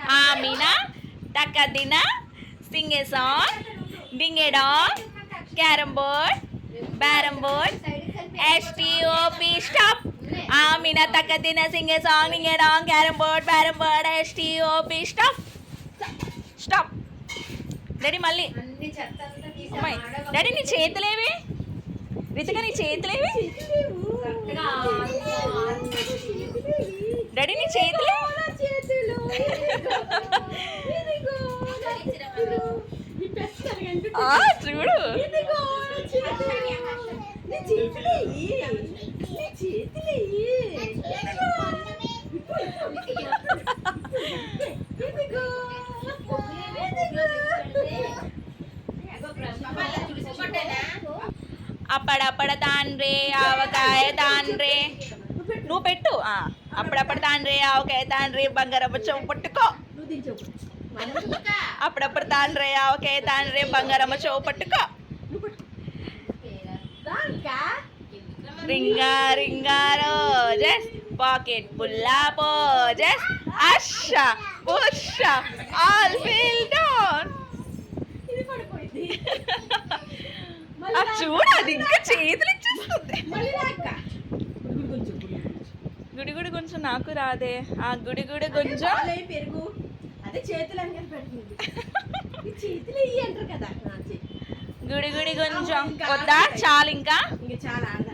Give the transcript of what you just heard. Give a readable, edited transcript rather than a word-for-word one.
Amina, Takadina, sing a song, ding a dong, carrom board, barrom board, STOP, stop. Amina, Takadina, sing a song, ding a dong, carrom board, barrom board, STOP, stop. Stop. Daddy మళ్ళీ అమ్మాయి daddy నీ చేతులేవి రితిక నీ చేతులేవి daddy నీ చేతులే చూడు అప్పుడప్పుడు తాండ్రే ఆవకాయ తాండ్రే నువ్వు పెట్టు అప్పుడప్పుడు తాండ్రే ఆవకాయ తాండ్రే బంగారమ్మ చెవు పట్టుకో అప్పుడప్పుడు తాండ్రే ఆవకాయ తాండ్రే బంగారమ్మ చెవు పట్టుకో ringa ringa roses pocket full posies అష పుష ఆల్ ఫీల్ డౌన్ చూడు అది ఇంకా చేతులు ఇచ్చేస్తుంది గుడిగుడి కొంచెం నాకు రాదే ఆ గుడిగుడి కొంచెం పెరుగు అదే చేతులు అని పెడుతుంది చేతులు అంటారు కదా గుడిగుడి కొంచెం వద్దా చాలు ఇంకా చాలా